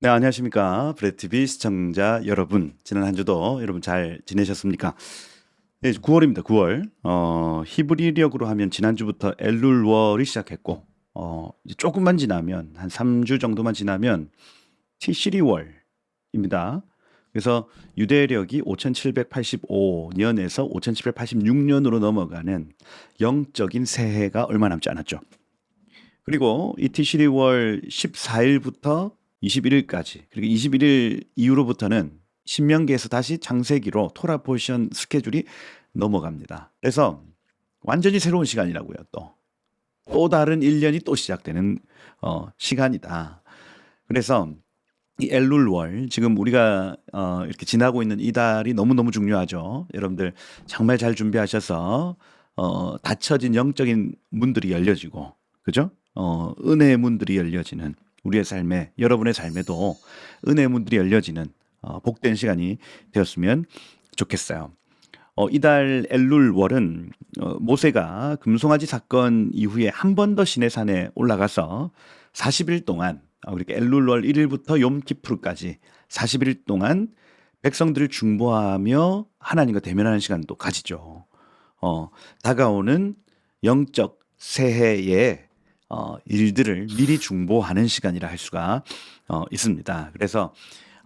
네, 안녕하십니까. 브레티비 시청자 여러분. 지난 한 주도 여러분 잘 지내셨습니까? 네, 9월입니다. 9월. 히브리력으로 하면 지난주부터 엘룰월이 시작했고, 이제 조금만 지나면, 한 3주 정도만 지나면 티시리월입니다. 그래서 유대력이 5785년에서 5786년으로 넘어가는 영적인 새해가 얼마 남지 않았죠. 그리고 이 티시리월 14일부터 21일까지, 그리고 21일 이후로부터는 신명기에서 다시 창세기로 토라 포션 스케줄이 넘어갑니다. 그래서 완전히 새로운 시간이라고요. 또 다른 1년이 또 시작되는 시간이다. 그래서 이 엘룰월, 지금 우리가 이렇게 지나고 있는 이 달이 너무너무 중요하죠. 여러분들 정말 잘 준비하셔서 닫혀진 영적인 문들이 열려지고, 그죠? 은혜의 문들이 열려지는 우리의 삶에, 여러분의 삶에도 은혜의 문들이 열려지는 복된 시간이 되었으면 좋겠어요. 이달 엘룰월은 모세가 금송아지 사건 이후에 한 번 더 시내산에 올라가서 40일 동안, 그러니까 엘룰월 1일부터 욤키푸르까지 40일 동안 백성들을 중보하며 하나님과 대면하는 시간도 가지죠. 다가오는 영적 새해의 일들을 미리 중보하는 시간이라 할 수가 있습니다. 그래서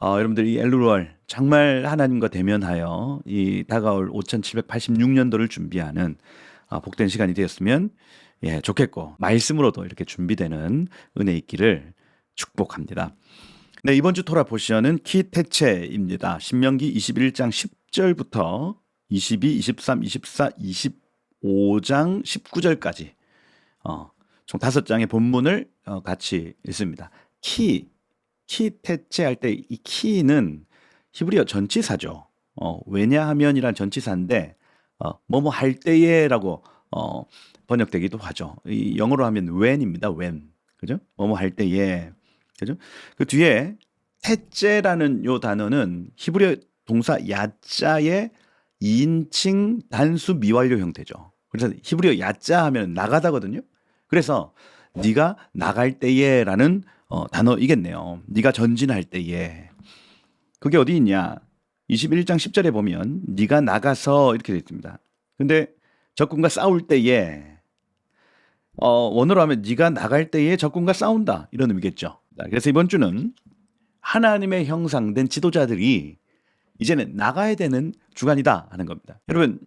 여러분들 이 엘룰월 정말 하나님과 대면하여 이 다가올 5786년도를 준비하는 복된 시간이 되었으면 좋겠고, 말씀으로도 이렇게 준비되는 은혜 있기를 축복합니다. 네, 이번 주 토라 포션은 키테체입니다. 신명기 21장 10절부터 22, 23, 24, 25장 19절까지 총 5장의 본문을 같이 읽습니다. 키테체 할 때 이 키는 히브리어 전치사죠. 왜냐하면이란 전치사인데 뭐뭐 할 때에라고 번역되기도 하죠. 이 영어로 하면 when입니다. when. 그죠? 뭐뭐 할 때에. 그죠? 그 뒤에 테째라는 요 단어는 히브리어 동사 야자의 2인칭 단수 미완료 형태죠. 그래서 히브리어 야자 하면 나가다거든요. 그래서 네가 나갈 때에라는 단어이겠네요. 네가 전진할 때에. 그게 어디 있냐? 21장 10절에 보면 네가 나가서 이렇게 되어 있습니다. 근데 적군과 싸울 때에 원어로 하면 네가 나갈 때에 적군과 싸운다 이런 의미겠죠. 그래서 이번 주는 하나님의 형상된 지도자들이 이제는 나가야 되는 주간이다 하는 겁니다. 여러분,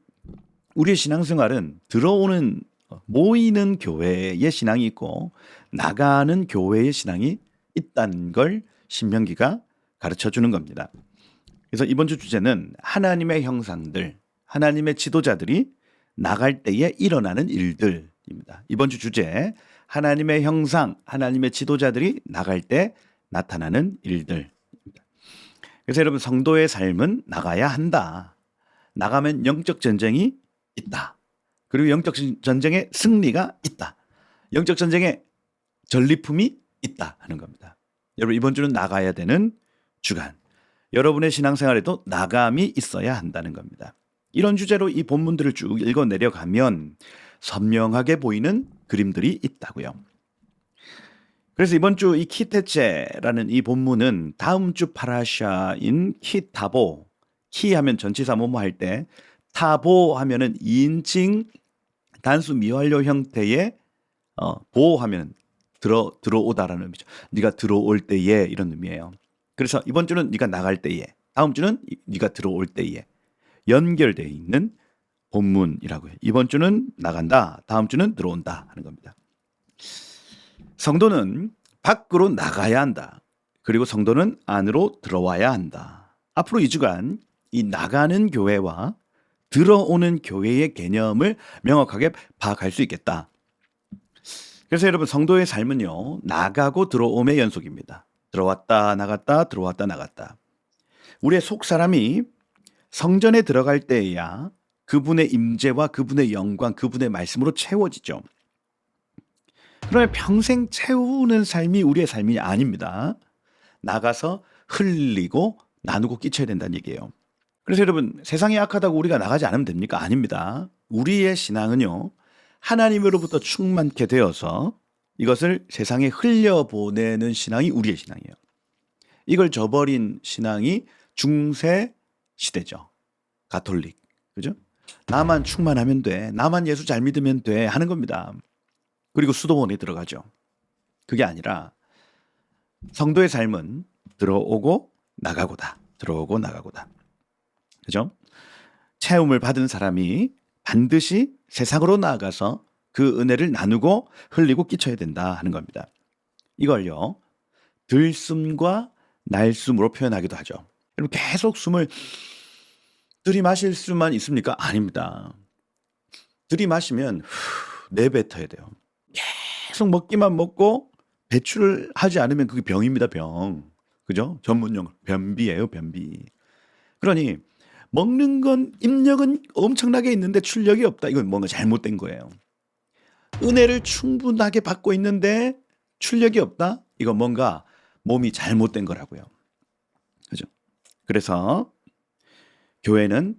우리의 신앙생활은 들어오는 모이는 교회의 신앙이 있고 나가는 교회의 신앙이 있다는 걸 신명기가 가르쳐 주는 겁니다. 그래서 이번 주 주제는 하나님의 형상들, 하나님의 지도자들이 나갈 때에 일어나는 일들입니다. 이번 주 주제, 하나님의 형상, 하나님의 지도자들이 나갈 때 나타나는 일들. 그래서 여러분, 성도의 삶은 나가야 한다. 나가면 영적 전쟁이 있다. 그리고 영적 전쟁의 승리가 있다. 영적 전쟁의 전리품이 있다 하는 겁니다. 여러분, 이번 주는 나가야 되는 주간. 여러분의 신앙생활에도 나감이 있어야 한다는 겁니다. 이런 주제로 이 본문들을 쭉 읽어 내려가면 선명하게 보이는 그림들이 있다고요. 그래서 이번 주 이 키테체라는 이 본문은 다음 주 파라샤인 키타보, 키 하면 전치사 뭐뭐 할 때, 타보 하면은 2인칭 단수 미완료 형태의 보 하면 들어오다라는 의미죠. 네가 들어올 때에 이런 의미예요. 그래서 이번 주는 네가 나갈 때에, 다음 주는 네가 들어올 때에 연결되어 있는 본문이라고요. 이번 주는 나간다, 다음 주는 들어온다 하는 겁니다. 성도는 밖으로 나가야 한다. 그리고 성도는 안으로 들어와야 한다. 앞으로 2주간 이 나가는 교회와 들어오는 교회의 개념을 명확하게 파악할 수 있겠다. 그래서 여러분, 성도의 삶은요, 나가고 들어옴의 연속입니다. 들어왔다 나갔다 들어왔다 나갔다. 우리의 속 사람이 성전에 들어갈 때에야 그분의 임재와 그분의 영광, 그분의 말씀으로 채워지죠. 그러면 평생 채우는 삶이 우리의 삶이 아닙니다. 나가서 흘리고 나누고 끼쳐야 된다는 얘기예요. 그래서 여러분, 세상이 악하다고 우리가 나가지 않으면 됩니까? 아닙니다. 우리의 신앙은요, 하나님으로부터 충만케 되어서 이것을 세상에 흘려보내는 신앙이 우리의 신앙이에요. 이걸 저버린 신앙이 중세 시대죠. 가톨릭. 그죠? 나만 충만하면 돼. 나만 예수 잘 믿으면 돼. 하는 겁니다. 그리고 수도원에 들어가죠. 그게 아니라 성도의 삶은 들어오고 나가고다. 들어오고 나가고다. 그죠? 체험을 받은 사람이 반드시 세상으로 나아가서 그 은혜를 나누고 흘리고 끼쳐야 된다 하는 겁니다. 이걸요, 들숨과 날숨으로 표현하기도 하죠. 여러분 계속 숨을 들이마실 수만 있습니까? 아닙니다. 들이마시면 내뱉어야 돼요. 계속 먹기만 먹고 배출을 하지 않으면 그게 병입니다, 병. 그죠? 전문용 변비예요, 변비. 그러니 먹는 건 입력은 엄청나게 있는데 출력이 없다. 이건 뭔가 잘못된 거예요. 은혜를 충분하게 받고 있는데 출력이 없다? 이건 뭔가 몸이 잘못된 거라고요. 그죠? 그래서 교회는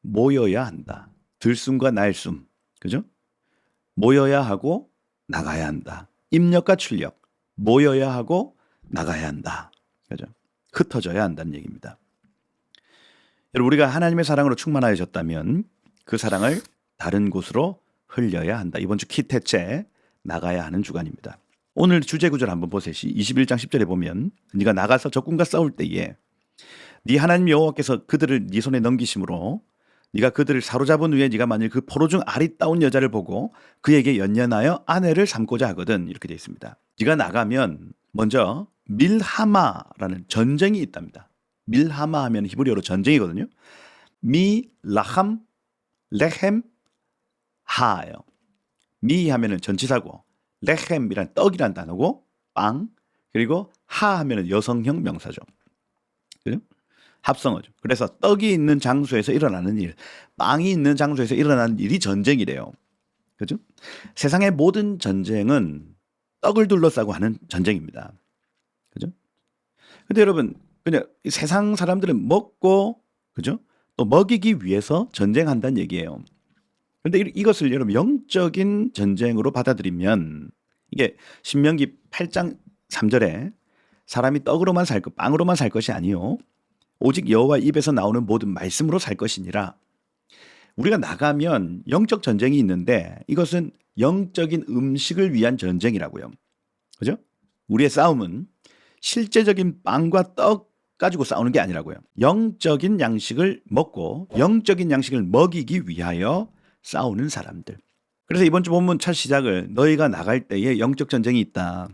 모여야 한다. 들숨과 날숨. 그죠? 모여야 하고 나가야 한다. 입력과 출력. 모여야 하고 나가야 한다. 그죠? 흩어져야 한다는 얘기입니다. 여러분, 우리가 하나님의 사랑으로 충만하여졌다면 그 사랑을 다른 곳으로 흘려야 한다. 이번 주 키테체 나가야 하는 주간입니다. 오늘 주제 구절 한번 보세요. 21장 10절에 보면 네가 나가서 적군과 싸울 때에 네 하나님 여호와께서 그들을 네 손에 넘기심으로 네가 그들을 사로잡은 후에 네가 만일 그 포로 중 아리따운 여자를 보고 그에게 연연하여 아내를 삼고자 하거든. 이렇게 되어 있습니다. 네가 나가면 먼저 밀하마라는 전쟁이 있답니다. 밀하마 하면 히브리어로 전쟁이거든요. 미, 라함, 레헴, 하예요. 미 하면은 전치사고, 레헴이란 떡이란 단어고, 빵, 그리고 하 하면은 여성형 명사죠. 그죠? 합성어죠. 그래서 떡이 있는 장소에서 일어나는 일, 빵이 있는 장소에서 일어나는 일이 전쟁이래요. 그죠? 세상의 모든 전쟁은 떡을 둘러싸고 하는 전쟁입니다. 그죠? 근데 여러분, 그냥 세상 사람들은 먹고, 그죠? 또 먹이기 위해서 전쟁한다는 얘기예요. 그런데 이것을 여러분 영적인 전쟁으로 받아들이면 이게 신명기 8장 3절에 사람이 떡으로만 살 것, 빵으로만 살 것이 아니요 오직 여호와 입에서 나오는 모든 말씀으로 살 것이니라. 우리가 나가면 영적 전쟁이 있는데 이것은 영적인 음식을 위한 전쟁이라고요. 그죠? 우리의 싸움은 실제적인 빵과 떡 가지고 싸우는 게 아니라고요. 영적인 양식을 먹고 영적인 양식을 먹이기 위하여 싸우는 사람들. 그래서 이번 주 본문 첫 시작을 너희가 나갈 때에 영적 전쟁이 있다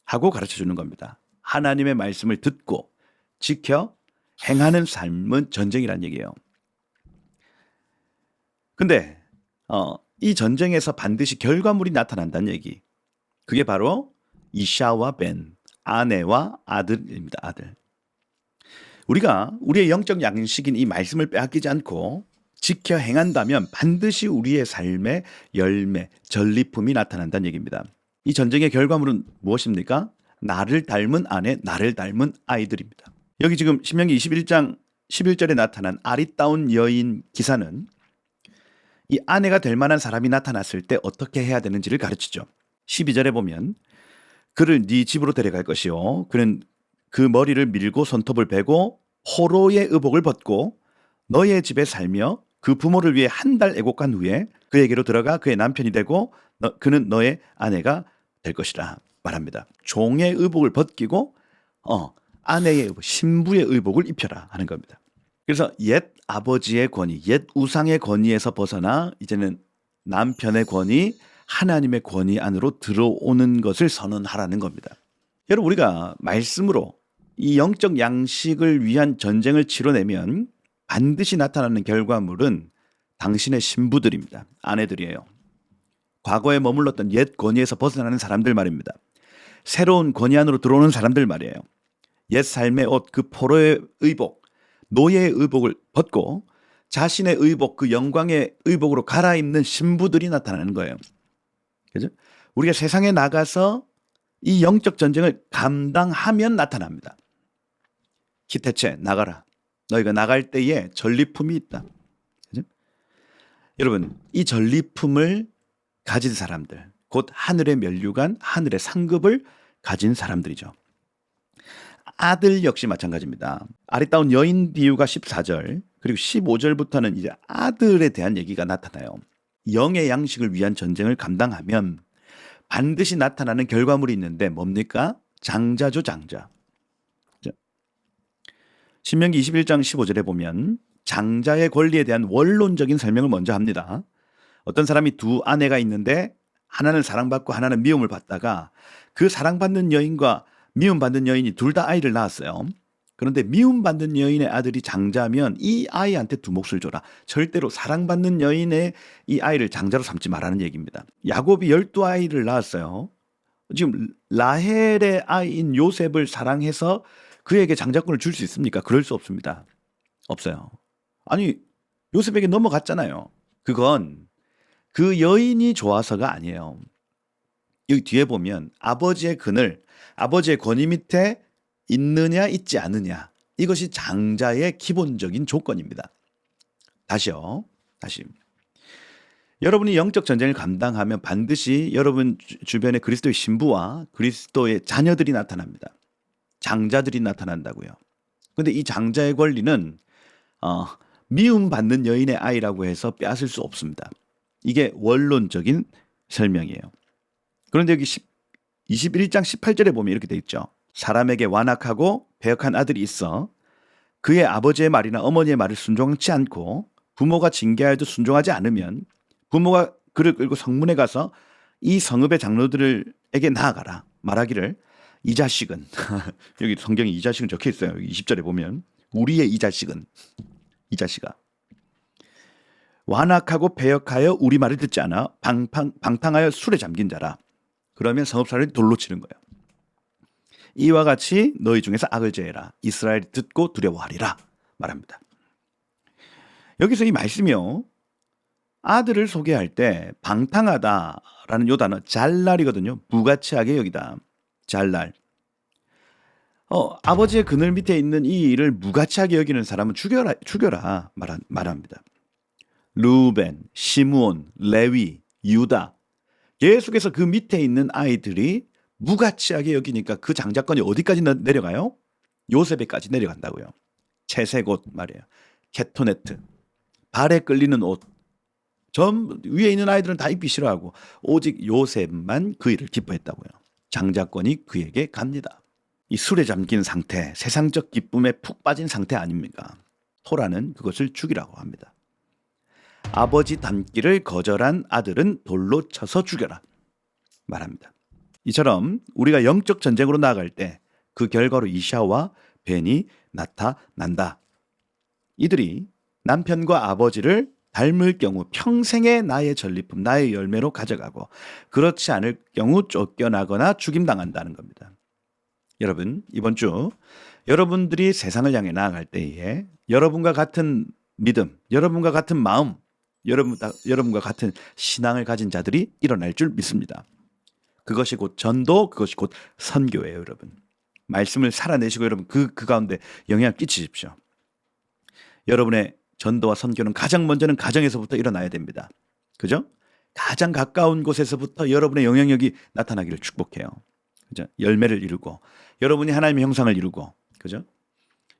하고 가르쳐 주는 겁니다. 하나님의 말씀을 듣고 지켜 행하는 삶은 전쟁이란 얘기예요. 근데 이 전쟁에서 반드시 결과물이 나타난다는 얘기. 그게 바로 이샤와 벤, 아내와 아들입니다. 아들. 우리가 우리의 영적 양식인 이 말씀을 빼앗기지 않고 지켜 행한다면 반드시 우리의 삶의 열매, 전리품이 나타난다는 얘기입니다. 이 전쟁의 결과물은 무엇입니까? 나를 닮은 아내, 나를 닮은 아이들입니다. 여기 지금 신명기 21장 11절에 나타난 아리따운 여인 기사는 이 아내가 될 만한 사람이 나타났을 때 어떻게 해야 되는지를 가르치죠. 12절에 보면 그를 네 집으로 데려갈 것이요 그는 그 머리를 밀고 손톱을 베고 포로의 의복을 벗고 너의 집에 살며 그 부모를 위해 한 달 애곡한 후에 그에게로 들어가 그의 남편이 되고 그는 너의 아내가 될 것이라 말합니다. 종의 의복을 벗기고 아내의 의복, 신부의 의복을 입혀라 하는 겁니다. 그래서 옛 아버지의 권위, 옛 우상의 권위에서 벗어나 이제는 남편의 권위, 하나님의 권위 안으로 들어오는 것을 선언하라는 겁니다. 여러분, 우리가 말씀으로 이 영적 양식을 위한 전쟁을 치러내면 반드시 나타나는 결과물은 당신의 신부들입니다. 아내들이에요. 과거에 머물렀던 옛 권위에서 벗어나는 사람들 말입니다. 새로운 권위 안으로 들어오는 사람들 말이에요. 옛 삶의 옷, 그 포로의 의복, 노예의 의복을 벗고 자신의 의복, 그 영광의 의복으로 갈아입는 신부들이 나타나는 거예요. 그죠? 우리가 세상에 나가서 이 영적 전쟁을 감당하면 나타납니다. 키테체 나가라. 너희가 나갈 때에 전리품이 있다. 그죠? 여러분, 이 전리품을 가진 사람들, 곧 하늘의 면류관, 하늘의 상급을 가진 사람들이죠. 아들 역시 마찬가지입니다. 아리따운 여인 비유가 14절 그리고 15절부터는 이제 아들에 대한 얘기가 나타나요. 영의 양식을 위한 전쟁을 감당하면 반드시 나타나는 결과물이 있는데 뭡니까? 장자죠, 장자. 신명기 21장 15절에 보면 장자의 권리에 대한 원론적인 설명을 먼저 합니다. 어떤 사람이 두 아내가 있는데 하나는 사랑받고 하나는 미움을 받다가 그 사랑받는 여인과 미움받는 여인이 둘 다 아이를 낳았어요. 그런데 미움받는 여인의 아들이 장자면 이 아이한테 두 몫을 줘라. 절대로 사랑받는 여인의 이 아이를 장자로 삼지 말라는 얘기입니다. 야곱이 12아이를 낳았어요. 지금 라헬의 아이인 요셉을 사랑해서 그에게 장자권을 줄 수 있습니까? 그럴 수 없습니다. 없어요. 아니, 요셉에게 넘어갔잖아요. 그건 그 여인이 좋아서가 아니에요. 여기 뒤에 보면 아버지의 그늘, 아버지의 권위 밑에 있느냐 있지 않느냐, 이것이 장자의 기본적인 조건입니다. 다시요. 다시. 여러분이 영적 전쟁을 감당하면 반드시 여러분 주변에 그리스도의 신부와 그리스도의 자녀들이 나타납니다. 장자들이 나타난다고요. 그런데 이 장자의 권리는 미움받는 여인의 아이라고 해서 빼앗을 수 없습니다. 이게 원론적인 설명이에요. 그런데 여기 21장 18절에 보면 이렇게 돼 있죠. 사람에게 완악하고 배역한 아들이 있어 그의 아버지의 말이나 어머니의 말을 순종치 않고 부모가 징계하여도 순종하지 않으면 부모가 그를 끌고 성문에 가서 이 성읍의 장로들에게 나아가라. 말하기를 이 자식은 여기 성경에 이 자식은 적혀 있어요. 여기 20절에 보면 우리의 이 자식은 이 자식아 완악하고 배역하여 우리 말을 듣지 않아 방탕하여 술에 잠긴 자라. 그러면 성읍 사람들이 돌로 치는 거예요. 이와 같이 너희 중에서 악을 제해라. 이스라엘이 듣고 두려워하리라 말합니다. 여기서 이 말씀이요. 아들을 소개할 때 방탕하다라는 요 단어 잘날이거든요. 무가치하게 여기다. 잘날. 아버지의 그늘 밑에 있는 이 일을 무가치하게 여기는 사람은 죽여라 말합니다. 루벤, 시므온, 레위, 유다. 계속해서 그 밑에 있는 아이들이 무가치하게 여기니까 그 장자권이 어디까지 내려가요? 요셉에까지 내려간다고요. 채색 옷 말이에요. 케토네트. 발에 끌리는 옷. 전 위에 있는 아이들은 다 입기 싫어하고 오직 요셉만 그 일을 기뻐했다고요. 장자권이 그에게 갑니다. 이 술에 잠긴 상태, 세상적 기쁨에 푹 빠진 상태 아닙니까? 토라는 그것을 죽이라고 합니다. 아버지 닮기를 거절한 아들은 돌로 쳐서 죽여라 말합니다. 이처럼 우리가 영적 전쟁으로 나아갈 때 그 결과로 이샤와 벤이 나타난다. 이들이 남편과 아버지를 닮을 경우 평생의 나의 전리품, 나의 열매로 가져가고 그렇지 않을 경우 쫓겨나거나 죽임당한다는 겁니다. 여러분, 이번 주 여러분들이 세상을 향해 나아갈 때에 여러분과 같은 믿음, 여러분과 같은 마음, 여러분과 같은 신앙을 가진 자들이 일어날 줄 믿습니다. 그것이 곧 전도, 그것이 곧 선교예요, 여러분. 말씀을 살아내시고 여러분 그 가운데 영향을 끼치십시오. 여러분의 전도와 선교는 가장 먼저는 가정에서부터 일어나야 됩니다. 그죠? 가장 가까운 곳에서부터 여러분의 영향력이 나타나기를 축복해요. 그죠? 열매를 이루고 여러분이 하나님의 형상을 이루고, 그죠?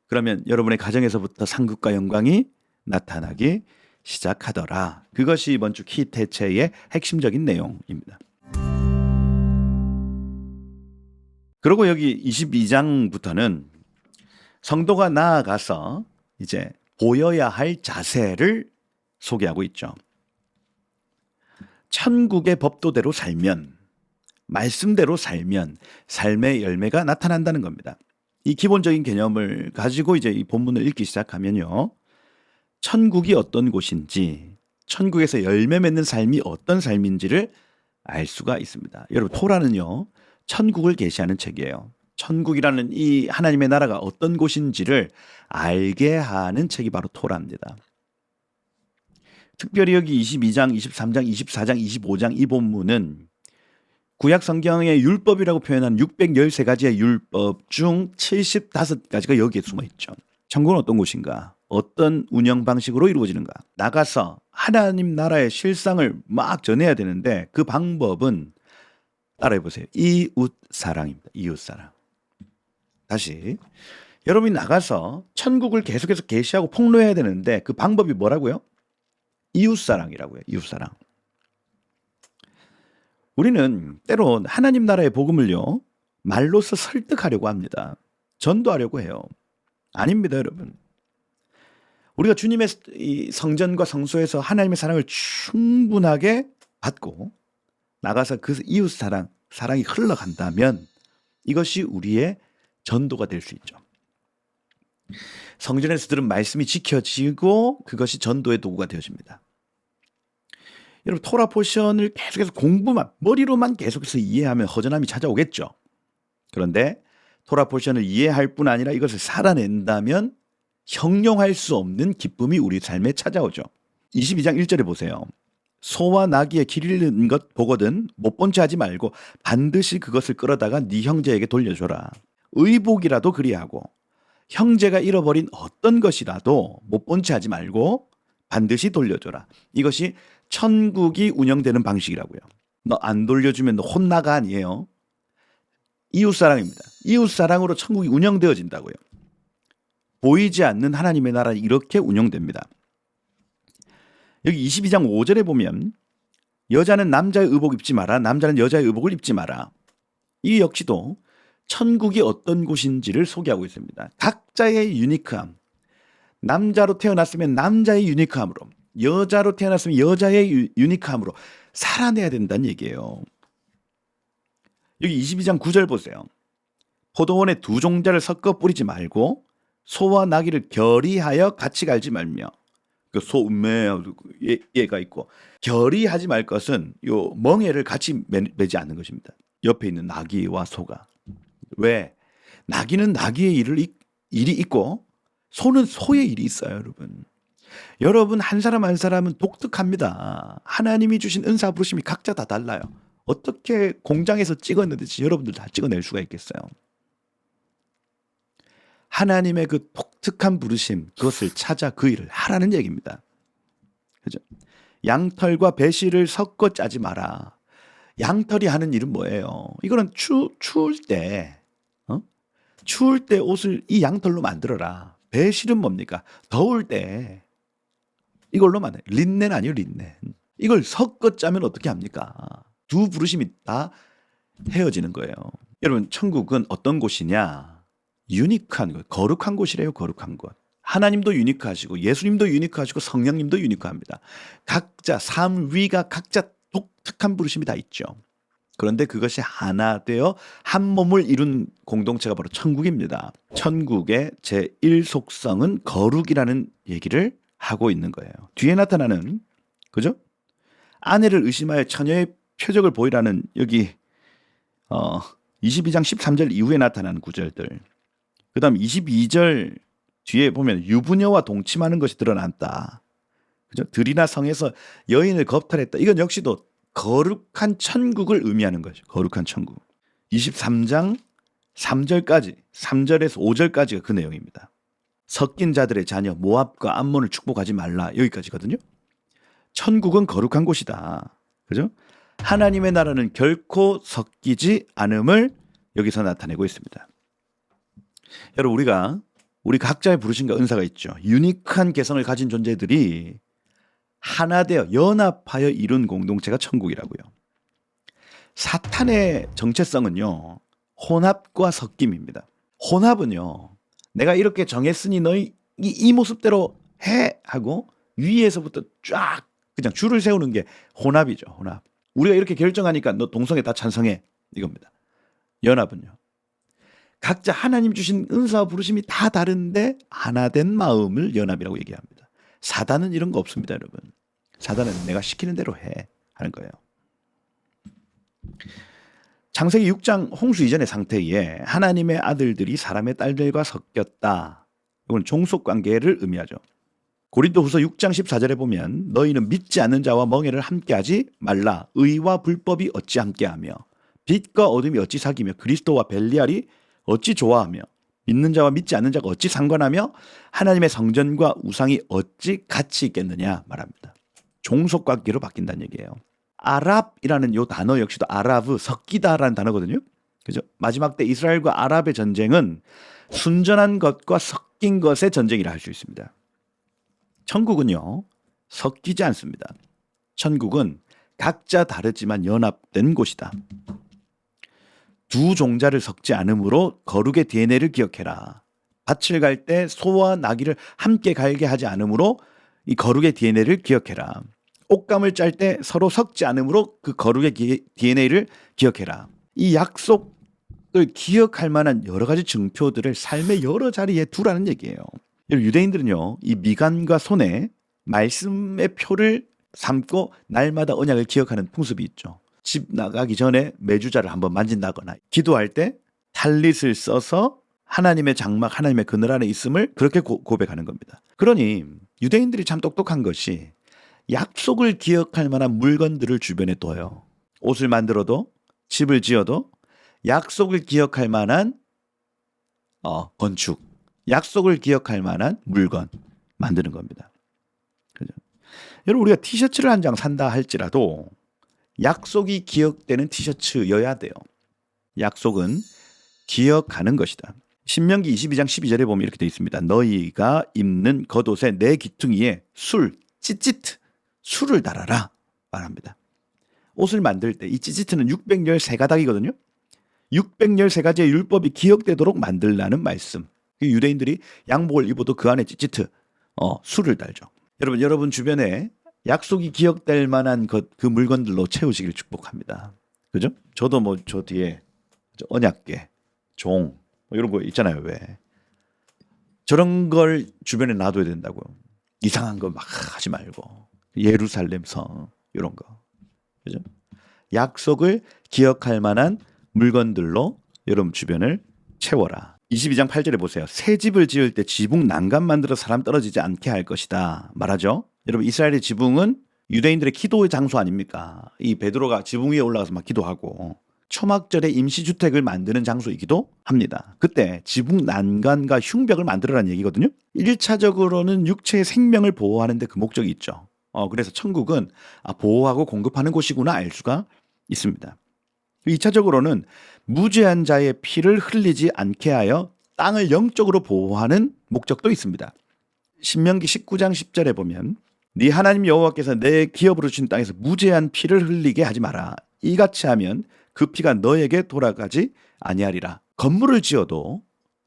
그러면 여러분의 가정에서부터 상급과 영광이 나타나기 시작하더라. 그것이 이번 주 키 대체의 핵심적인 내용입니다. 그리고 여기 22장부터는 성도가 나아가서 이제 보여야 할 자세를 소개하고 있죠. 천국의 법도대로 살면, 말씀대로 살면 삶의 열매가 나타난다는 겁니다. 이 기본적인 개념을 가지고 이제 이 본문을 읽기 시작하면요. 천국이 어떤 곳인지, 천국에서 열매 맺는 삶이 어떤 삶인지를 알 수가 있습니다. 여러분, 토라는요. 천국을 계시하는 책이에요. 천국이라는 이 하나님의 나라가 어떤 곳인지를 알게 하는 책이 바로 토라입니다. 특별히 여기 22장, 23장, 24장, 25장 이 본문은 구약 성경의 율법이라고 표현한 613가지의 율법 중 75가지가 여기에 숨어 있죠. 천국은 어떤 곳인가? 어떤 운영 방식으로 이루어지는가? 나가서 하나님 나라의 실상을 막 전해야 되는데 그 방법은 따라해 보세요. 이웃 사랑입니다. 이웃 사랑. 다시. 여러분이 나가서 천국을 계속해서 계시하고 폭로해야 되는데 그 방법이 뭐라고요? 이웃사랑이라고요. 이웃사랑. 우리는 때론 하나님 나라의 복음을요, 말로써 설득하려고 합니다. 전도하려고 해요. 아닙니다, 여러분. 우리가 주님의 이 성전과 성소에서 하나님의 사랑을 충분하게 받고 나가서 그 이웃 사랑이 흘러간다면 이것이 우리의 전도가 될 수 있죠. 성전에서 들은 말씀이 지켜지고 그것이 전도의 도구가 되어집니다. 여러분, 토라 포션을 계속해서 공부만, 머리로만 계속해서 이해하면 허전함이 찾아오겠죠. 그런데 토라 포션을 이해할 뿐 아니라 이것을 살아낸다면 형용할 수 없는 기쁨이 우리 삶에 찾아오죠. 22장 1절에 보세요. 소와 나귀의 길 잃는 것 보거든 못 본 채 하지 말고 반드시 그것을 끌어다가 네 형제에게 돌려줘라. 의복이라도 그리하고 형제가 잃어버린 어떤 것이라도 못 본 채 하지 말고 반드시 돌려줘라. 이것이 천국이 운영되는 방식이라고요. 너 안 돌려주면 너 혼나가 아니에요. 이웃사랑입니다. 이웃사랑으로 천국이 운영되어진다고요. 보이지 않는 하나님의 나라는 이렇게 운영됩니다. 여기 22장 5절에 보면 여자는 남자의 의복 입지 마라. 남자는 여자의 의복을 입지 마라. 이 역시도 천국이 어떤 곳인지를 소개하고 있습니다. 각자의 유니크함. 남자로 태어났으면 남자의 유니크함으로, 여자로 태어났으면 여자의 유니크함으로 살아내야 된다는 얘기예요. 여기 22장 9절 보세요. 포도원에 두 종자를 섞어 뿌리지 말고 소와 나귀를 결의하여 같이 갈지 말며. 그 소 얘가 있고 결의하지 말 것은 요 멍에를 같이 매지 않는 것입니다. 옆에 있는 나귀와 소가. 왜? 나귀는 나귀의 일이 있고 소는 소의 일이 있어요, 여러분. 여러분 한 사람 한 사람은 독특합니다. 하나님이 주신 은사 부르심이 각자 다 달라요. 어떻게 공장에서 찍어내듯이 여러분들 다 찍어낼 수가 있겠어요? 하나님의 그 독특한 부르심, 그것을 찾아 그 일을 하라는 얘기입니다. 그죠? 양털과 배실을 섞어 짜지 마라. 양털이 하는 일은 뭐예요? 이거는 추울 때 옷을 이 양털로 만들어라. 배실은 뭡니까? 더울 때 이걸로 만들어요. 린넨 아니에요, 린넨. 이걸 섞어 짜면 어떻게 합니까? 두 부르심이 다 헤어지는 거예요. 여러분, 천국은 어떤 곳이냐? 유니크한 것, 거룩한 곳이래요. 거룩한 곳. 하나님도 유니크하시고 예수님도 유니크하시고 성령님도 유니크합니다. 각자 삶 위가 각자 독특한 부르심이 다 있죠. 그런데 그것이 하나 되어 한 몸을 이룬 공동체가 바로 천국입니다. 천국의 제1속성은 거룩이라는 얘기를 하고 있는 거예요. 뒤에 나타나는, 그죠? 아내를 의심하여 처녀의 표적을 보이라는 여기 22장 13절 이후에 나타나는 구절들. 그 다음 22절 뒤에 보면 유부녀와 동침하는 것이 드러난다. 그죠? 들이나 성에서 여인을 겁탈했다. 이건 역시도 거룩한 천국을 의미하는 거죠. 거룩한 천국. 23장 3절까지, 3절에서 5절까지가 그 내용입니다. 섞인 자들의 자녀 모압과 암몬을 축복하지 말라. 여기까지거든요. 천국은 거룩한 곳이다. 그죠? 하나님의 나라는 결코 섞이지 않음을 여기서 나타내고 있습니다. 여러분, 우리 각자의 부르심과 은사가 있죠. 유니크한 개성을 가진 존재들이 하나 되어 연합하여 이룬 공동체가 천국이라고요. 사탄의 정체성은요, 혼합과 섞임입니다. 혼합은요, 내가 이렇게 정했으니 너희 이 모습대로 해 하고 위에서부터 쫙 그냥 줄을 세우는 게 혼합이죠. 혼합. 우리가 이렇게 결정하니까 너 동성애 다 찬성해, 이겁니다. 연합은요, 각자 하나님 주신 은사와 부르심이 다 다른데 하나 된 마음을 연합이라고 얘기합니다. 사단은 이런 거 없습니다, 여러분. 사단은 내가 시키는 대로 해 하는 거예요. 창세기 6장 홍수 이전의 상태에 하나님의 아들들이 사람의 딸들과 섞였다. 이건 종속관계를 의미하죠. 고린도후서 6장 14절에 보면 너희는 믿지 않는 자와 멍에를 함께하지 말라. 의와 불법이 어찌 함께하며 빛과 어둠이 어찌 사귀며 그리스도와 벨리알이 어찌 좋아하며 믿는 자와 믿지 않는 자가 어찌 상관하며 하나님의 성전과 우상이 어찌 같이 있겠느냐 말합니다. 종속관계로 바뀐다는 얘기예요. 아랍이라는 요 단어 역시도 아랍, 섞이다라는 단어거든요. 그죠? 마지막 때 이스라엘과 아랍의 전쟁은 순전한 것과 섞인 것의 전쟁이라 할 수 있습니다. 천국은요, 섞이지 않습니다. 천국은 각자 다르지만 연합된 곳이다. 두 종자를 섞지 않으므로 거룩의 DNA를 기억해라. 밭을 갈 때 소와 나귀를 함께 갈게 하지 않으므로 이 거룩의 DNA를 기억해라. 옷감을 짤 때 서로 섞지 않으므로 그 거룩의 DNA를 기억해라. 이 약속을 기억할 만한 여러 가지 증표들을 삶의 여러 자리에 두라는 얘기예요. 유대인들은요, 이 미간과 손에 말씀의 표를 삼고 날마다 언약을 기억하는 풍습이 있죠. 집 나가기 전에 메주자를 한번 만진다거나 기도할 때 탈릿을 써서 하나님의 장막, 하나님의 그늘 안에 있음을 그렇게 고백하는 겁니다. 그러니 유대인들이 참 똑똑한 것이 약속을 기억할 만한 물건들을 주변에 둬요. 옷을 만들어도 집을 지어도 약속을 기억할 만한 건축, 약속을 기억할 만한 물건 만드는 겁니다. 그죠? 여러분, 우리가 티셔츠를 한 장 산다 할지라도 약속이 기억되는 티셔츠여야 돼요. 약속은 기억하는 것이다. 신명기 22장 12절에 보면 이렇게 되어 있습니다. 너희가 입는 겉옷에 내 귀퉁이에 찌찌트, 술을 달아라 말합니다. 옷을 만들 때 이 찌찌트는 613가닥이거든요. 613가지의 율법이 기억되도록 만들라는 말씀. 유대인들이 양복을 입어도 그 안에 찌찌트, 술을 달죠. 여러분 주변에 약속이 기억될 만한 그 물건들로 채우시길 축복합니다. 그죠? 저도 저 뒤에 언약궤, 종 이런 거 있잖아요. 왜 저런 걸 주변에 놔둬야 된다고요. 이상한 거 막 하지 말고 예루살렘 성 이런 거. 그죠? 약속을 기억할 만한 물건들로 여러분 주변을 채워라. 22장 8절에 보세요. 새 집을 지을 때 지붕 난간 만들어 사람 떨어지지 않게 할 것이다 말하죠. 여러분, 이스라엘의 지붕은 유대인들의 기도의 장소 아닙니까? 이 베드로가 지붕 위에 올라가서 막 기도하고 초막절에 임시주택을 만드는 장소이기도 합니다. 그때 지붕 난간과 흉벽을 만들어라는 얘기거든요. 1차적으로는 육체의 생명을 보호하는 데 그 목적이 있죠. 그래서 천국은 보호하고 공급하는 곳이구나 알 수가 있습니다. 2차적으로는 무죄한 자의 피를 흘리지 않게 하여 땅을 영적으로 보호하는 목적도 있습니다. 신명기 19장 10절에 보면 네 하나님 여호와께서 내 기업으로 주신 땅에서 무죄한 피를 흘리게 하지 마라. 이같이 하면 그 피가 너에게 돌아가지 아니하리라. 건물을 지어도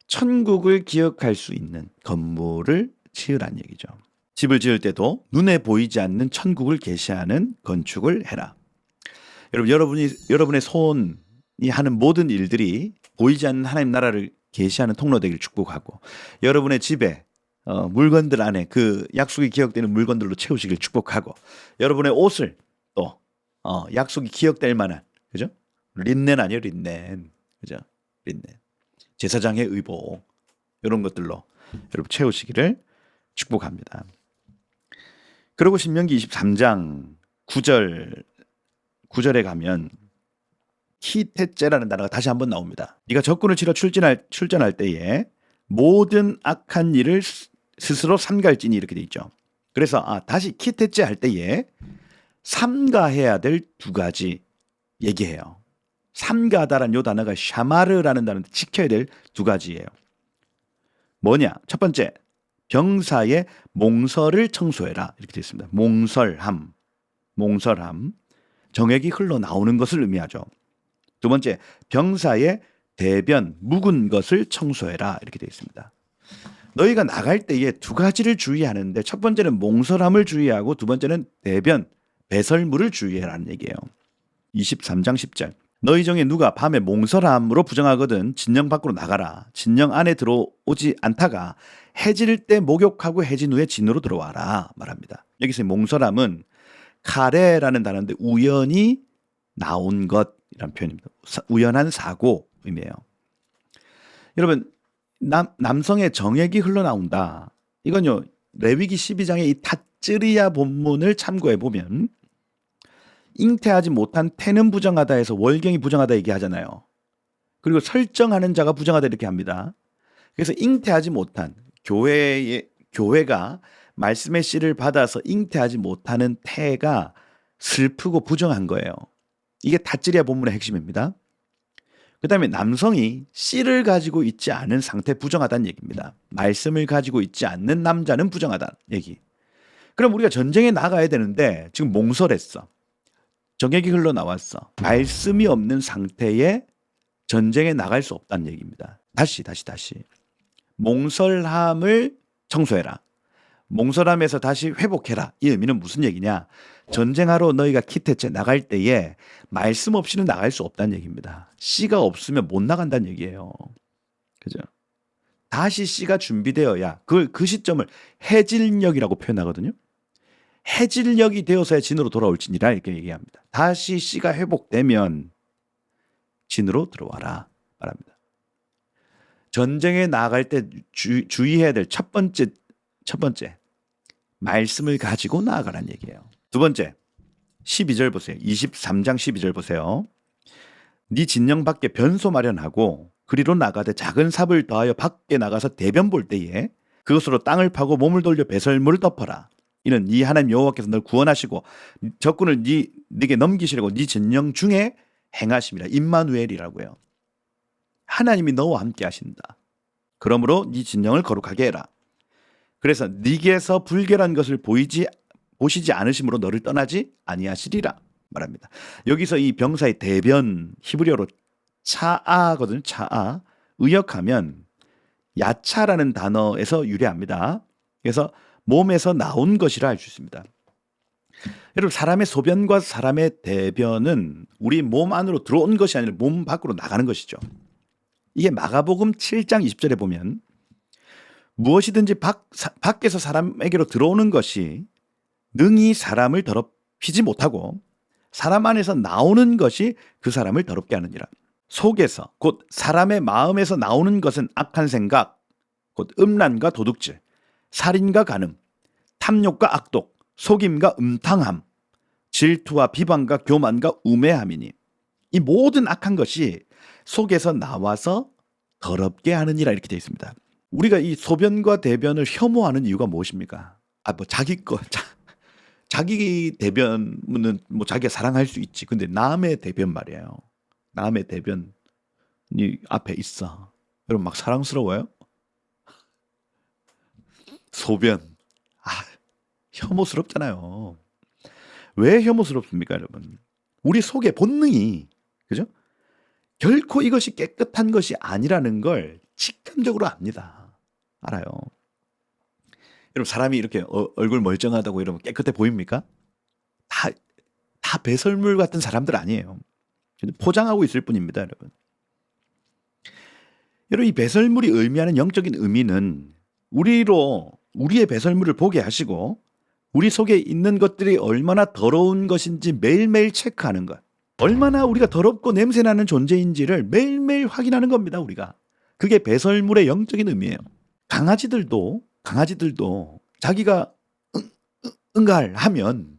천국을 기억할 수 있는 건물을 지으란 얘기죠. 집을 지을 때도 눈에 보이지 않는 천국을 계시하는 건축을 해라. 여러분의 손이 하는 모든 일들이 보이지 않는 하나님 나라를 계시하는 통로 되기를 축복하고, 여러분의 집에 물건들 안에 그 약속이 기억되는 물건들로 채우시길 축복하고, 여러분의 옷을 또 약속이 기억될 만한, 그죠? 린넨 아니에요, 린넨. 그죠? 린넨. 제사장의 의복 이런 것들로 여러분 채우시기를 축복합니다. 그리고 신명기 23장 9절에 가면 키테째라는 단어가 다시 한번 나옵니다. 네가 적군을 치러 출전할 때에 모든 악한 일을 스스로 삼갈지니 이렇게 돼 있죠. 그래서 다시 키테째 할 때에 삼가해야 될 두 가지 얘기해요. 삼가다라는 요 단어가 샤마르라는 단어인데 지켜야 될 두 가지예요. 뭐냐? 첫 번째, 병사의 몽설을 청소해라 이렇게 되어 있습니다. 몽설함, 정액이 흘러나오는 것을 의미하죠. 두 번째, 병사의 대변, 묵은 것을 청소해라 이렇게 되어 있습니다. 너희가 나갈 때에 두 가지를 주의하는데 첫 번째는 몽설함을 주의하고 두 번째는 대변, 배설물을 주의해라는 얘기예요. 23장 10절. 너희 중에 누가 밤에 몽설함으로 부정하거든 진영 밖으로 나가라. 진영 안에 들어오지 않다가 해질 때 목욕하고 해진 후에 진으로 들어와라 말합니다. 여기서 몽설함은 카레라는 단어인데 우연히 나온 것이라는 표현입니다. 우연한 사고 의미해요. 여러분, 남성의 정액이 흘러나온다. 이건요, 레위기 12장의 이 타츠리아 본문을 참고해 보면 잉태하지 못한 태는 부정하다 해서 월경이 부정하다 얘기하잖아요. 그리고 설정하는 자가 부정하다 이렇게 합니다. 그래서 잉태하지 못한 교회가 말씀의 씨를 받아서 잉태하지 못하는 태가 슬프고 부정한 거예요. 이게 타츠리아 본문의 핵심입니다. 그다음에 남성이 씨를 가지고 있지 않은 상태 부정하다는 얘기입니다. 말씀을 가지고 있지 않는 남자는 부정하다는 얘기. 그럼 우리가 전쟁에 나가야 되는데 지금 몽설했어. 정액이 흘러나왔어. 말씀이 없는 상태에 전쟁에 나갈 수 없다는 얘기입니다. 다시. 몽설함을 청소해라. 몽설함에서 다시 회복해라. 이 의미는 무슨 얘기냐? 전쟁하러 너희가 키테체 나갈 때에 말씀 없이는 나갈 수 없다는 얘기입니다. 씨가 없으면 못 나간다는 얘기예요. 그죠? 다시 씨가 준비되어야 그 시점을 해질녘이라고 표현하거든요. 해질녘이 되어서야 진으로 돌아올지니라 이렇게 얘기합니다. 다시 씨가 회복되면 진으로 들어와라 말합니다. 전쟁에 나갈 때 주의해야 될 첫 번째 말씀을 가지고 나아가라는 얘기예요. 두 번째 12절 보세요. 23장 12절 보세요. 네 진영 밖에 변소 마련하고 그리로 나가되 작은 삽을 더하여 밖에 나가서 대변 볼 때에 그것으로 땅을 파고 몸을 돌려 배설물을 덮어라. 이는 네 하나님 여호와께서 널 구원하시고 적군을 네게 넘기시려고 네 진영 중에 행하심이라. 임마누엘이라고요. 하나님이 너와 함께 하신다. 그러므로 네 진영을 거룩하게 해라. 그래서 네게서 불결한 것을 보시지 않으심으로 너를 떠나지 아니하시리라 말합니다. 여기서 이 병사의 대변 히브리어로 차아거든요. 차아. 의역하면 야차라는 단어에서 유래합니다. 그래서 몸에서 나온 것이라 할 수 있습니다. 여러분 사람의 소변과 사람의 대변은 우리 몸 안으로 들어온 것이 아니라 몸 밖으로 나가는 것이죠. 이게 마가복음 7장 20절에 보면 무엇이든지 밖에서 사람에게로 들어오는 것이 능히 사람을 더럽히지 못하고 사람 안에서 나오는 것이 그 사람을 더럽게 하느니라. 속에서 곧 사람의 마음에서 나오는 것은 악한 생각, 곧 음란과 도둑질, 살인과 간음, 탐욕과 악독, 속임과 음탕함, 질투와 비방과 교만과 우매함이니 이 모든 악한 것이 속에서 나와서 더럽게 하느니라 이렇게 되어 있습니다. 우리가 이 소변과 대변을 혐오하는 이유가 무엇입니까? 자기 대변은 뭐 자기가 사랑할 수 있지. 근데 남의 대변 말이에요. 남의 대변이 앞에 있어. 여러분 막 사랑스러워요? 소변. 혐오스럽잖아요. 왜 혐오스럽습니까, 여러분? 우리 속의 본능이, 그죠? 결코 이것이 깨끗한 것이 아니라는 걸 직감적으로 압니다. 알아요. 여러분 사람이 이렇게 얼굴 멀쩡하다고 이러면 깨끗해 보입니까? 다 배설물 같은 사람들 아니에요. 포장하고 있을 뿐입니다, 여러분. 여러분 이 배설물이 의미하는 영적인 의미는 우리의 배설물을 보게 하시고 우리 속에 있는 것들이 얼마나 더러운 것인지 매일매일 체크하는 것. 얼마나 우리가 더럽고 냄새나는 존재인지를 매일매일 확인하는 겁니다, 우리가. 그게 배설물의 영적인 의미예요. 강아지들도 자기가 응갈하면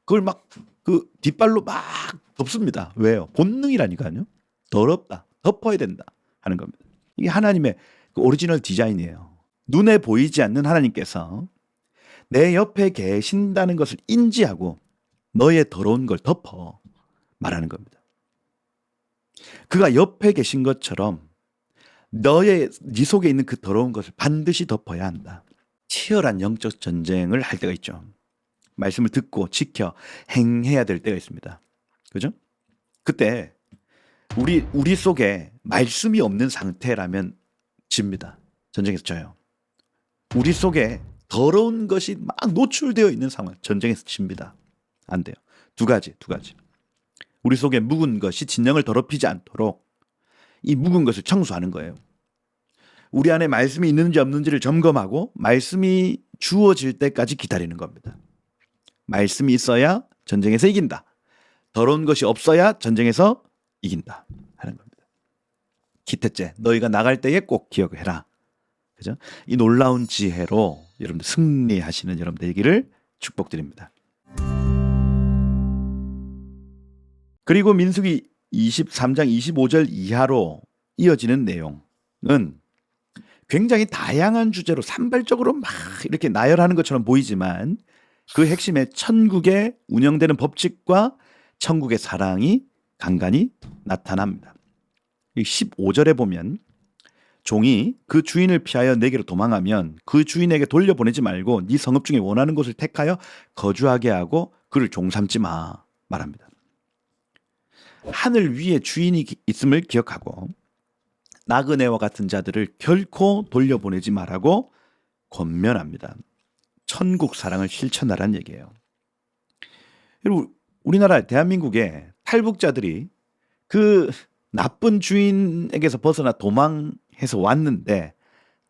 그걸 막 그 뒷발로 막 덮습니다. 왜요? 본능이라니까요. 더럽다, 덮어야 된다 하는 겁니다. 이게 하나님의 그 오리지널 디자인이에요. 눈에 보이지 않는 하나님께서 내 옆에 계신다는 것을 인지하고 너의 더러운 걸 덮어 말하는 겁니다. 그가 옆에 계신 것처럼 네 속에 있는 그 더러운 것을 반드시 덮어야 한다. 치열한 영적 전쟁을 할 때가 있죠. 말씀을 듣고 지켜 행해야 될 때가 있습니다. 그죠? 그때 우리 속에 말씀이 없는 상태라면 집니다. 전쟁에서 져요. 우리 속에 더러운 것이 막 노출되어 있는 상황, 전쟁에서 집니다. 안 돼요. 두 가지. 우리 속에 묵은 것이 진영을 더럽히지 않도록 이 묵은 것을 청소하는 거예요. 우리 안에 말씀이 있는지 없는지를 점검하고 말씀이 주어질 때까지 기다리는 겁니다. 말씀이 있어야 전쟁에서 이긴다. 더러운 것이 없어야 전쟁에서 이긴다 하는 겁니다. 기태째 너희가 나갈 때에 꼭 기억해라. 그죠? 이 놀라운 지혜로 여러분들 승리하시는 여러분들 되기를 축복드립니다. 그리고 민수기 23장 25절 이하로 이어지는 내용은 굉장히 다양한 주제로 산발적으로 막 이렇게 나열하는 것처럼 보이지만 그 핵심에 천국에 운영되는 법칙과 천국의 사랑이 간간히 나타납니다. 이 15절에 보면 종이 그 주인을 피하여 내게로 도망하면 그 주인에게 돌려보내지 말고 네 성읍 중에 원하는 곳을 택하여 거주하게 하고 그를 종 삼지 마 말합니다. 하늘 위에 주인이 있음을 기억하고 나그네와 같은 자들을 결코 돌려보내지 말라고 권면합니다. 천국 사랑을 실천하라는 얘기예요. 그리고 우리나라 대한민국의 탈북자들이 그 나쁜 주인에게서 벗어나 도망해서 왔는데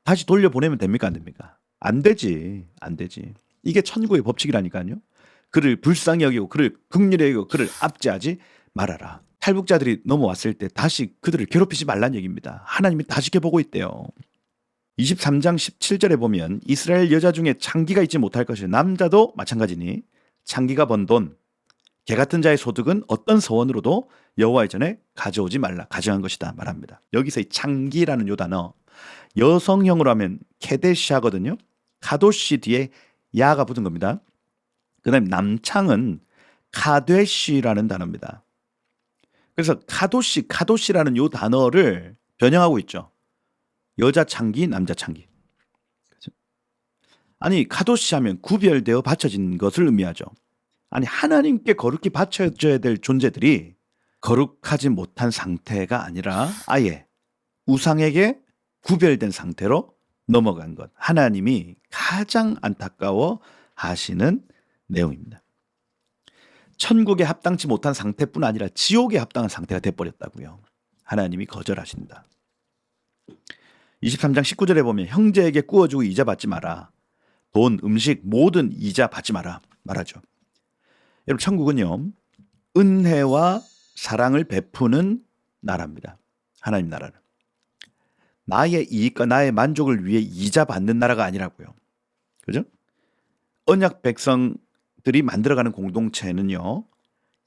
다시 돌려보내면 됩니까? 안 됩니까? 안 되지. 안 되지. 이게 천국의 법칙이라니까요. 그를 불쌍히 여기고 그를 긍휼히 여기고 그를 압제하지 말아라. 탈북자들이 넘어왔을 때 다시 그들을 괴롭히지 말란 얘기입니다. 하나님이 다 지켜보고 있대요. 23장 17절에 보면 이스라엘 여자 중에 창기가 있지 못할 것이요 남자도 마찬가지니 창기가 번 돈, 개 같은 자의 소득은 어떤 서원으로도 여호와의 전에 가져오지 말라 가져간 것이다 말합니다. 여기서 이 창기라는 요 단어 여성형으로 하면 케데시하거든요. 카도시 뒤에 야가 붙은 겁니다. 그다음에 남창은 카데시라는 단어입니다. 그래서 카도시라는 요 단어를 변형하고 있죠. 여자 창기, 남자 창기. 그렇죠? 아니 카도시 하면 구별되어 바쳐진 것을 의미하죠. 아니 하나님께 거룩히 바쳐져야 될 존재들이 거룩하지 못한 상태가 아니라 아예 우상에게 구별된 상태로 넘어간 것. 하나님이 가장 안타까워 하시는 내용입니다. 천국에 합당치 못한 상태뿐 아니라 지옥에 합당한 상태가 돼버렸다고요. 하나님이 거절하신다. 23장 19절에 보면 형제에게 꾸어주고 이자 받지 마라. 돈, 음식, 모든 이자 받지 마라 말하죠. 여러분 천국은요. 은혜와 사랑을 베푸는 나라입니다. 하나님 나라는. 나의 이익과 나의 만족을 위해 이자 받는 나라가 아니라고요. 그죠? 언약 백성들이 만들어가는 공동체는요.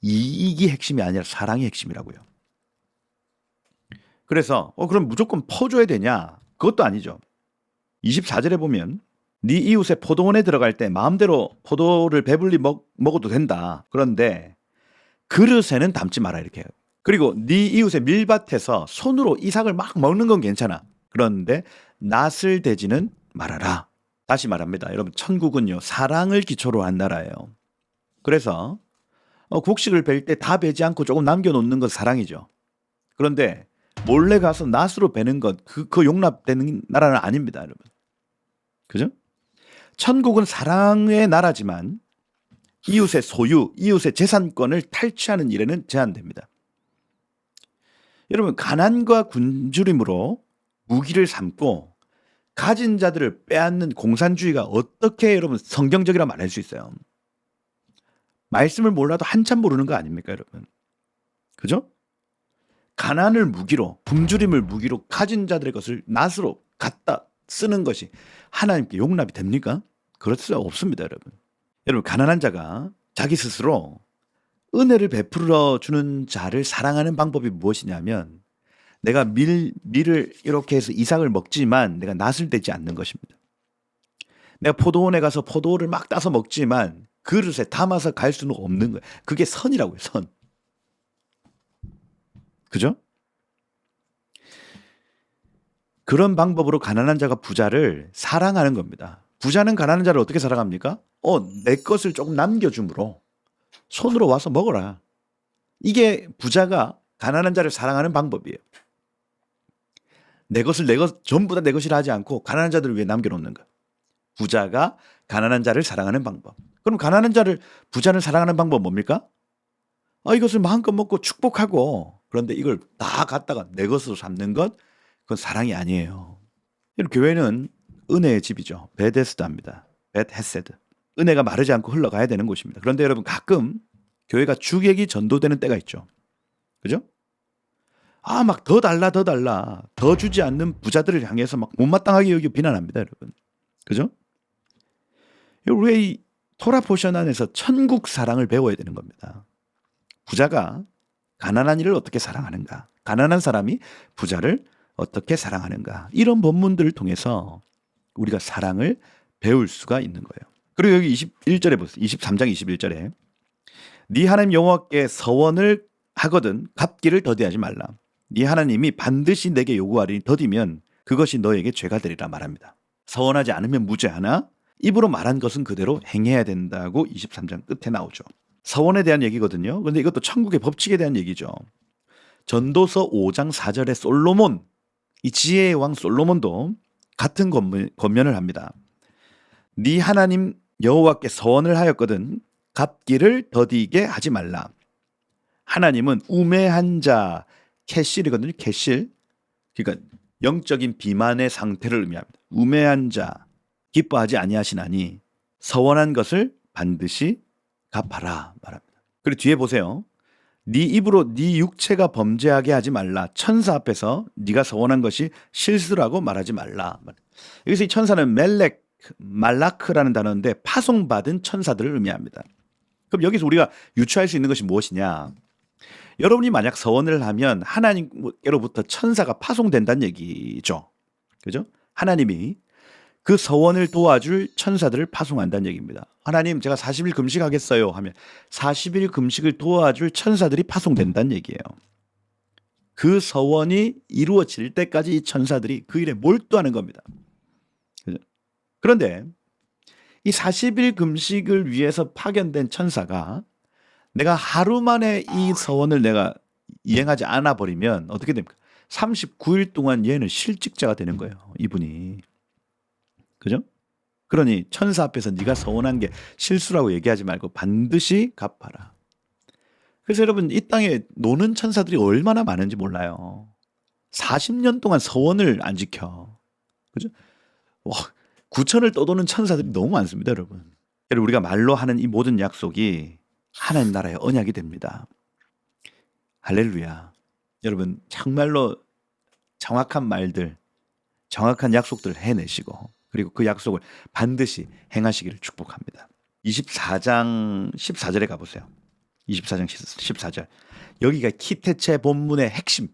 이익이 핵심이 아니라 사랑이 핵심이라고요. 그래서 그럼 무조건 퍼줘야 되냐? 그것도 아니죠. 24절에 보면 네 이웃의 포도원에 들어갈 때 마음대로 포도를 배불리 먹어도 된다. 그런데 그릇에는 담지 마라 이렇게 해요. 그리고 네 이웃의 밀밭에서 손으로 이삭을 막 먹는 건 괜찮아. 그런데 낫을 대지는 말아라. 다시 말합니다. 여러분 천국은요. 사랑을 기초로 한 나라예요. 그래서 곡식을 벨 때 다 베지 않고 조금 남겨놓는 건 사랑이죠. 그런데 몰래 가서 낫으로 베는 것 그 용납되는 나라는 아닙니다. 여러분. 그죠? 천국은 사랑의 나라지만 이웃의 소유, 이웃의 재산권을 탈취하는 일에는 제한됩니다. 여러분 가난과 굶주림으로 무기를 삼고 가진 자들을 빼앗는 공산주의가 어떻게 여러분 성경적이라 말할 수 있어요? 말씀을 몰라도 한참 모르는 거 아닙니까 여러분? 그죠? 가난을 무기로 굶주림을 무기로 가진 자들의 것을 낫으로 갖다 쓰는 것이 하나님께 용납이 됩니까? 그럴 수 없습니다 여러분. 여러분 가난한 자가 자기 스스로 은혜를 베풀어 주는 자를 사랑하는 방법이 무엇이냐면 내가 밀을 이렇게 해서 이삭을 먹지만 내가 낫을 대지 않는 것입니다. 내가 포도원에 가서 포도를 막 따서 먹지만 그릇에 담아서 갈 수는 없는 거예요. 그게 선이라고요. 선. 그죠? 그런 방법으로 가난한 자가 부자를 사랑하는 겁니다. 부자는 가난한 자를 어떻게 사랑합니까? 내 것을 조금 남겨줌으로 손으로 와서 먹어라. 이게 부자가 가난한 자를 사랑하는 방법이에요. 내 것을 전부 다 내 것이라 하지 않고 가난한 자들을 위해 남겨놓는 것. 부자가 가난한 자를 사랑하는 방법. 그럼 가난한 자를 부자는 사랑하는 방법 뭡니까? 이것을 마음껏 먹고 축복하고 그런데 이걸 다 갖다가 내 것으로 삼는 것 그건 사랑이 아니에요. 교회는 은혜의 집이죠. 베데스다입니다. 벳헤세드. 은혜가 마르지 않고 흘러가야 되는 곳입니다. 그런데 여러분 가끔 교회가 주객이 전도되는 때가 있죠. 그죠? 막 더 달라 더 주지 않는 부자들을 향해서 막 못마땅하게 여기 비난합니다 여러분. 그죠? 우리의 이 토라 포션 안에서 천국 사랑을 배워야 되는 겁니다. 부자가 가난한 이를 어떻게 사랑하는가, 가난한 사람이 부자를 어떻게 사랑하는가, 이런 본문들을 통해서 우리가 사랑을 배울 수가 있는 거예요. 그리고 여기 21절에 보세요. 23장 21절에 네 하나님 여호와께 서원을 하거든 갚기를 더디하지 말라. 네 하나님이 반드시 내게 요구하리니 더디면 그것이 너에게 죄가 되리라 말합니다. 서원하지 않으면 무죄하나 입으로 말한 것은 그대로 행해야 된다고 23장 끝에 나오죠. 서원에 대한 얘기거든요. 그런데 이것도 천국의 법칙에 대한 얘기죠. 전도서 5장 4절에 솔로몬, 이 지혜의 왕 솔로몬도 같은 권면을 합니다. 네 하나님 여호와께 서원을 하였거든 갚기를 더디게 하지 말라. 하나님은 우매한 자, 캐실이거든요. 캐실. 그러니까 영적인 비만의 상태를 의미합니다. 우매한 자, 기뻐하지 아니하시나니 서원한 것을 반드시 갚아라 말합니다. 그리고 뒤에 보세요. 네 입으로 네 육체가 범죄하게 하지 말라. 천사 앞에서 네가 서원한 것이 실수라고 말하지 말라. 여기서 이 천사는 멜렉, 말라크라는 단어인데 파송받은 천사들을 의미합니다. 그럼 여기서 우리가 유추할 수 있는 것이 무엇이냐? 여러분이 만약 서원을 하면 하나님께로부터 천사가 파송된다는 얘기죠. 그죠? 하나님이 그 서원을 도와줄 천사들을 파송한다는 얘기입니다. 하나님 제가 40일 금식하겠어요 하면 40일 금식을 도와줄 천사들이 파송된다는 얘기예요. 그 서원이 이루어질 때까지 이 천사들이 그 일에 몰두하는 겁니다. 그죠? 그런데 이 40일 금식을 위해서 파견된 천사가 내가 하루 만에 이 서원을 내가 이행하지 않아 버리면 어떻게 됩니까? 39일 동안 얘는 실직자가 되는 거예요. 이분이. 그죠? 그러니 천사 앞에서 네가 서원한 게 실수라고 얘기하지 말고 반드시 갚아라. 그래서 여러분 이 땅에 노는 천사들이 얼마나 많은지 몰라요. 40년 동안 서원을 안 지켜. 그죠? 9천을 떠도는 천사들이 너무 많습니다, 여러분. 여러분 우리가 말로 하는 이 모든 약속이 하나님 나라의 언약이 됩니다. 할렐루야. 여러분 정말로 정확한 말들, 정확한 약속들을 해내시고 그리고 그 약속을 반드시 행하시기를 축복합니다. 24장 14절에 가보세요. 24장 14절. 여기가 키테체 본문의 핵심.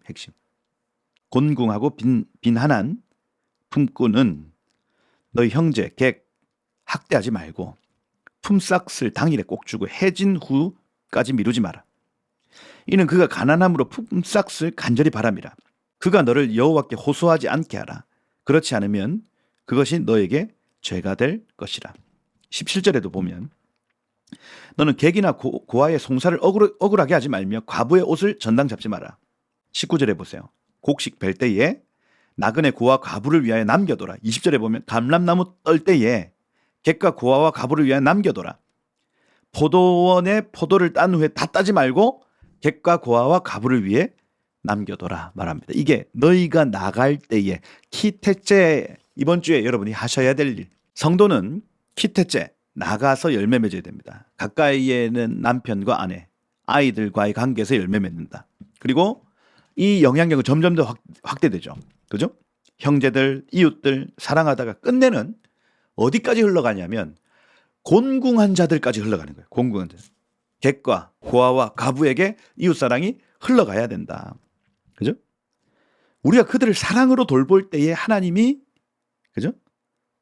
곤궁하고 빈한한 품꾼은 너희 형제, 객 학대하지 말고 품삯을 당일에 꼭 주고 해진 후까지 미루지 마라. 이는 그가 가난함으로 품삯을 간절히 바랍니다. 그가 너를 여호와께 호소하지 않게 하라. 그렇지 않으면 그것이 너에게 죄가 될 것이라. 17절에도 보면 너는 객이나 고아의 송사를 억울하게 하지 말며 과부의 옷을 전당 잡지 마라. 19절에 보세요. 곡식 벨 때에 나그네 고아 과부를 위하여 남겨둬라. 20절에 보면 감람나무 떨 때에 객과 고아와 과부를 위하여 남겨둬라. 포도원에 포도를 딴 후에 다 따지 말고 객과 고아와 과부를 위해 남겨둬라 말합니다. 이게 너희가 나갈 때에 키테째 이번 주에 여러분이 하셔야 될 일. 성도는 키테째 나가서 열매 맺어야 됩니다. 가까이에는 남편과 아내, 아이들과의 관계에서 열매 맺는다. 그리고 이 영향력은 점점 더 확대되죠. 그죠? 형제들, 이웃들 사랑하다가 끝내는 어디까지 흘러가냐면 곤궁한 자들까지 흘러가는 거예요. 곤궁한 자. 객과 고아와 가부에게 이웃사랑이 흘러가야 된다. 그죠? 우리가 그들을 사랑으로 돌볼 때에 하나님이 그죠?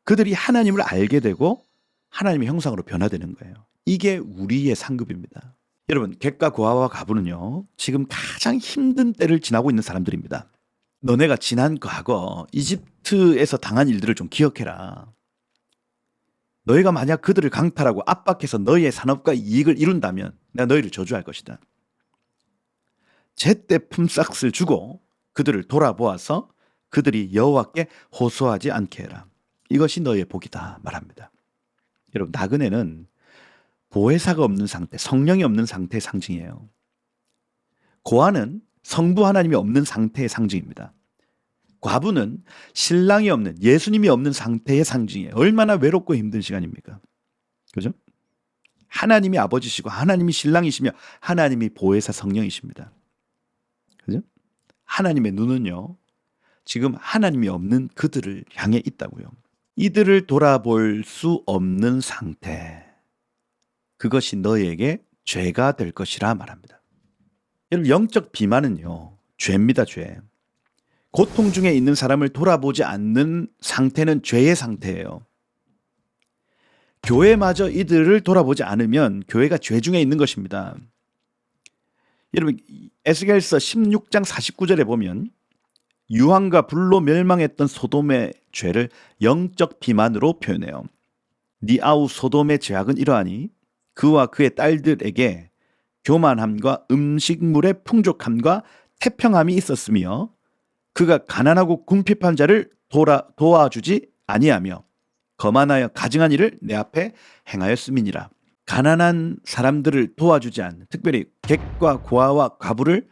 그들이 하나님을 알게 되고 하나님의 형상으로 변화되는 거예요. 이게 우리의 상급입니다. 여러분, 객과 고아와 가부는요, 지금 가장 힘든 때를 지나고 있는 사람들입니다. 너네가 지난 과거 이집트에서 당한 일들을 좀 기억해라. 너희가 만약 그들을 강탈하고 압박해서 너희의 산업과 이익을 이룬다면 내가 너희를 저주할 것이다. 제때 품삯을 주고 그들을 돌아보아서 그들이 여호와께 호소하지 않게 해라. 이것이 너희의 복이다 말합니다. 여러분, 나그네는 보혜사가 없는 상태, 성령이 없는 상태의 상징이에요. 고아는 성부 하나님이 없는 상태의 상징입니다. 과부는 신랑이 없는, 예수님이 없는 상태의 상징이에요. 얼마나 외롭고 힘든 시간입니까? 그죠? 하나님이 아버지시고 하나님이 신랑이시며 하나님이 보혜사 성령이십니다. 그죠? 하나님의 눈은요, 지금 하나님이 없는 그들을 향해 있다고요. 이들을 돌아볼 수 없는 상태, 그것이 너희에게 죄가 될 것이라 말합니다. 여러분, 영적 비만은요, 죄입니다, 죄. 고통 중에 있는 사람을 돌아보지 않는 상태는 죄의 상태예요. 교회마저 이들을 돌아보지 않으면 교회가 죄 중에 있는 것입니다. 여러분, 에스겔서 16장 49절에 보면 유황과 불로 멸망했던 소돔의 죄를 영적 비만으로 표현해요. 네 아우 소돔의 죄악은 이러하니 그와 그의 딸들에게 교만함과 음식물의 풍족함과 태평함이 있었으며 그가 가난하고 궁핍한 자를 도와주지 아니하며 거만하여 가증한 일을 내 앞에 행하였음이니라. 가난한 사람들을 도와주지 않는, 특별히 객과 고아와 과부를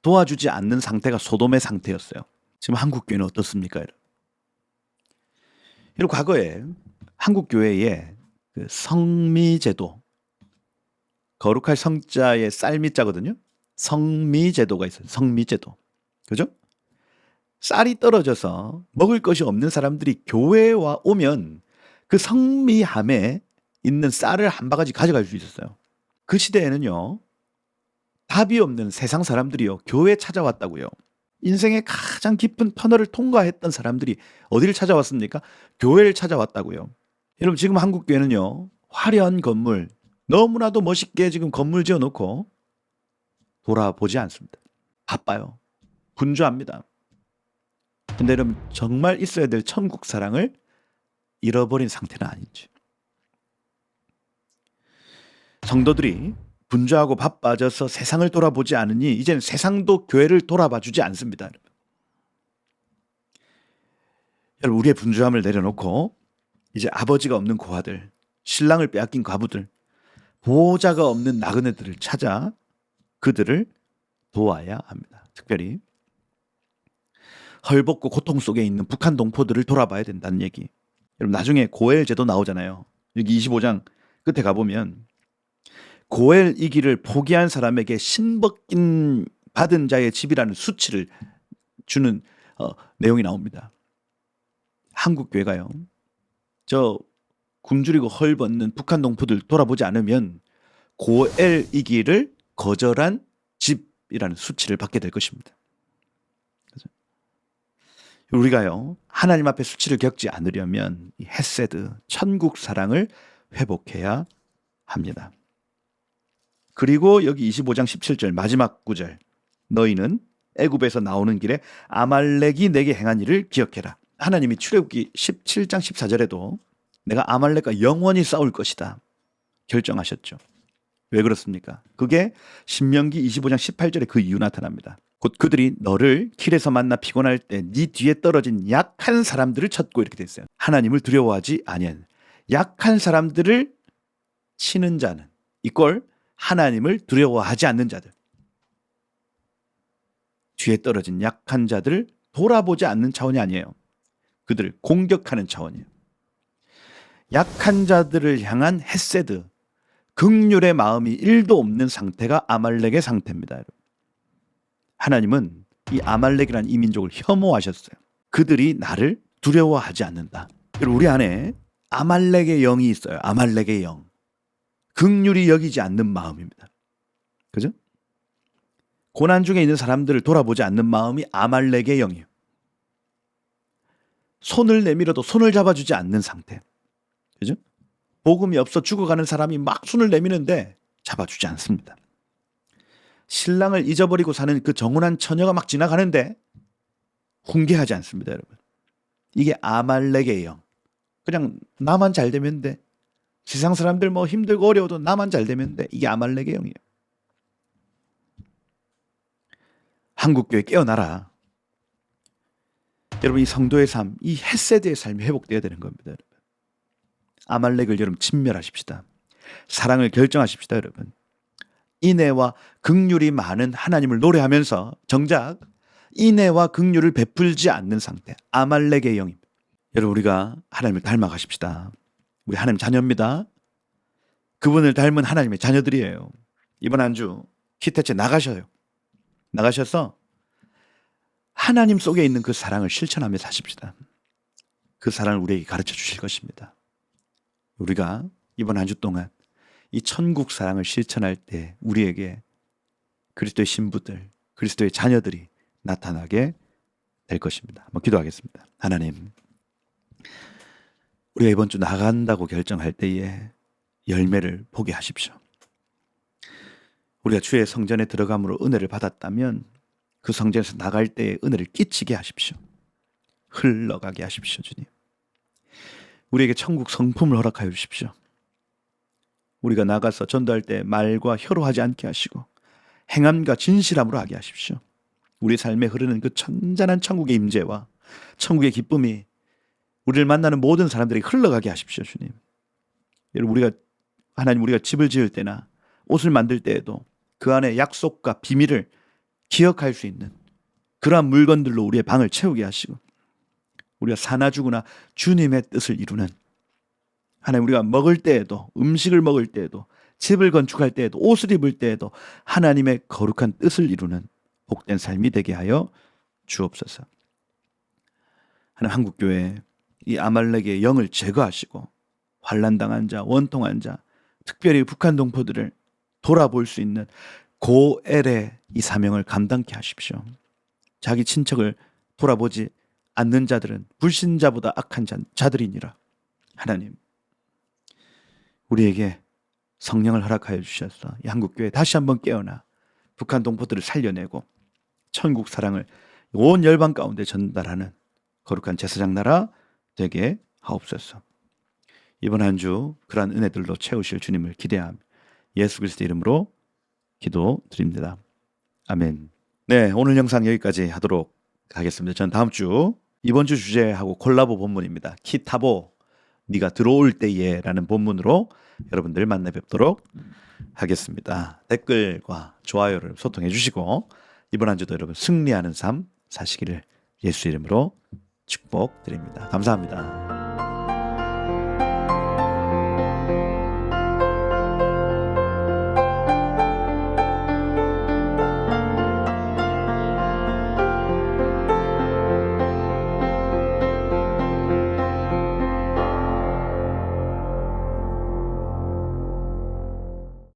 도와주지 않는 상태가 소돔의 상태였어요. 지금 한국 교회는 어떻습니까? 여러분, 과거에 한국 교회에 그 성미제도, 거룩할 성자의 쌀미자거든요. 성미제도가 있어요. 성미제도. 그죠? 쌀이 떨어져서 먹을 것이 없는 사람들이 교회에 오면 그 성미함에 있는 쌀을 한 바가지 가져갈 수 있었어요. 그 시대에는요, 답이 없는 세상 사람들이요, 교회에 찾아왔다고요. 인생의 가장 깊은 터널을 통과했던 사람들이 어디를 찾아왔습니까? 교회를 찾아왔다고요. 여러분, 지금 한국 교회는요, 화려한 건물, 너무나도 멋있게 지금 건물 지어놓고 돌아보지 않습니다. 바빠요. 분주합니다. 근데 여러분, 정말 있어야 될 천국 사랑을 잃어버린 상태는 아닌지. 성도들이 분주하고 바빠져서 세상을 돌아보지 않으니 이제는 세상도 교회를 돌아봐주지 않습니다. 여러분, 우리의 분주함을 내려놓고 이제 아버지가 없는 고아들, 신랑을 빼앗긴 과부들, 보호자가 없는 나그네들을 찾아 그들을 도와야 합니다. 특별히 헐벗고 고통 속에 있는 북한 동포들을 돌아봐야 된다는 얘기. 여러분, 나중에 고엘 제도 나오잖아요. 여기 25장 끝에 가보면 고엘 이기를 포기한 사람에게 신벗긴 받은 자의 집이라는 수치를 주는 내용이 나옵니다. 한국 교회가요, 저 굶주리고 헐벗는 북한 동포들 돌아보지 않으면 고엘 이기를 거절한 집이라는 수치를 받게 될 것입니다. 우리가요, 하나님 앞에 수치를 겪지 않으려면 이 헤세드, 천국 사랑을 회복해야 합니다. 그리고 여기 25장 17절 마지막 구절, 너희는 애굽에서 나오는 길에 아말렉이 내게 행한 일을 기억해라. 하나님이 출애굽기 17장 14절에도 내가 아말렉과 영원히 싸울 것이다 결정하셨죠. 왜 그렇습니까? 그게 신명기 25장 18절에 그 이유 나타납니다. 곧 그들이 너를 길에서 만나 피곤할 때 네 뒤에 떨어진 약한 사람들을 쳤고, 이렇게 됐어요. 하나님을 두려워하지 아니한 약한 사람들을 치는 자는 이꼴 하나님을 두려워하지 않는 자들, 뒤에 떨어진 약한 자들을 돌아보지 않는 차원이 아니에요. 그들을 공격하는 차원이에요. 약한 자들을 향한 헤세드, 긍휼의 마음이 1도 없는 상태가 아말렉의 상태입니다. 여러분. 하나님은 이 아말렉이라는 이 민족을 혐오하셨어요. 그들이 나를 두려워하지 않는다. 여러분, 우리 안에 아말렉의 영이 있어요. 아말렉의 영. 긍휼히 여기지 않는 마음입니다. 그죠? 고난 중에 있는 사람들을 돌아보지 않는 마음이 아말렉의 영이에요. 손을 내밀어도 손을 잡아주지 않는 상태. 그죠? 복음이 없어 죽어가는 사람이 막 손을 내미는데 잡아주지 않습니다. 신랑을 잊어버리고 사는 그 정혼한 처녀가 막 지나가는데 훈계하지 않습니다, 여러분. 이게 아말렉의 영. 그냥 나만 잘 되면 돼. 세상 사람들 뭐 힘들고 어려워도 나만 잘 되면 돼. 이게 아말렉의 영이에요. 한국교회 깨어나라. 여러분, 이 성도의 삶, 이 헤세드의 삶이 회복되어야 되는 겁니다, 여러분. 아말렉을 여러분 진멸하십시다. 사랑을 결정하십시다, 여러분. 인애와 긍휼이 많은 하나님을 노래하면서 정작 인애와 긍휼을 베풀지 않는 상태, 아말렉의 영입니다. 여러분, 우리가 하나님을 닮아가십시다. 우리 하나님 자녀입니다. 그분을 닮은 하나님의 자녀들이에요. 이번 한 주 키테체 나가셔요. 나가셔서 하나님 속에 있는 그 사랑을 실천하며 사십시다. 그 사랑을 우리에게 가르쳐 주실 것입니다. 우리가 이번 한 주 동안 이 천국 사랑을 실천할 때 우리에게 그리스도의 신부들, 그리스도의 자녀들이 나타나게 될 것입니다. 한번 기도하겠습니다. 하나님, 우리가 이번 주 나간다고 결정할 때에 열매를 보게 하십시오. 우리가 주의 성전에 들어감으로 은혜를 받았다면 그 성전에서 나갈 때에 은혜를 끼치게 하십시오. 흘러가게 하십시오, 주님. 우리에게 천국 성품을 허락하여 주십시오. 우리가 나가서 전도할 때 말과 혀로 하지 않게 하시고 행함과 진실함으로 하게 하십시오. 우리 삶에 흐르는 그 천잔한 천국의 임재와 천국의 기쁨이 우리를 만나는 모든 사람들에게 흘러가게 하십시오, 주님. 여러분, 하나님, 우리가 집을 지을 때나 옷을 만들 때에도 그 안에 약속과 비밀을 기억할 수 있는 그러한 물건들로 우리의 방을 채우게 하시고, 우리가 사나 죽으나 주님의 뜻을 이루는, 하나님, 우리가 먹을 때에도, 음식을 먹을 때에도, 집을 건축할 때에도, 옷을 입을 때에도 하나님의 거룩한 뜻을 이루는 복된 삶이 되게 하여 주옵소서. 하나님, 한국교회 이 아말렉의 영을 제거하시고 환난당한 자, 원통한 자, 특별히 북한 동포들을 돌아볼 수 있는 고엘의 이 사명을 감당케 하십시오. 자기 친척을 돌아보지 않는 자들은 불신자보다 악한 자들이니라. 하나님, 우리에게 성령을 허락하여 주셔서 이 한국교회 다시 한번 깨어나 북한 동포들을 살려내고 천국 사랑을 온 열방 가운데 전달하는 거룩한 제사장 나라 되게 하옵소서. 이번 한 주 그러한 은혜들로 채우실 주님을 기대함 예수 그리스도 이름으로 기도드립니다. 아멘. 네, 오늘 영상 여기까지 하도록 하겠습니다. 전 다음 주 이번 주 주제하고 콜라보 본문입니다. 키타보 네가 들어올 때에 라는 본문으로 여러분들 만나 뵙도록 하겠습니다. 댓글과 좋아요를 소통해 주시고 이번 한 주도 여러분 승리하는 삶 사시기를 예수 이름으로 축복드립니다. 감사합니다.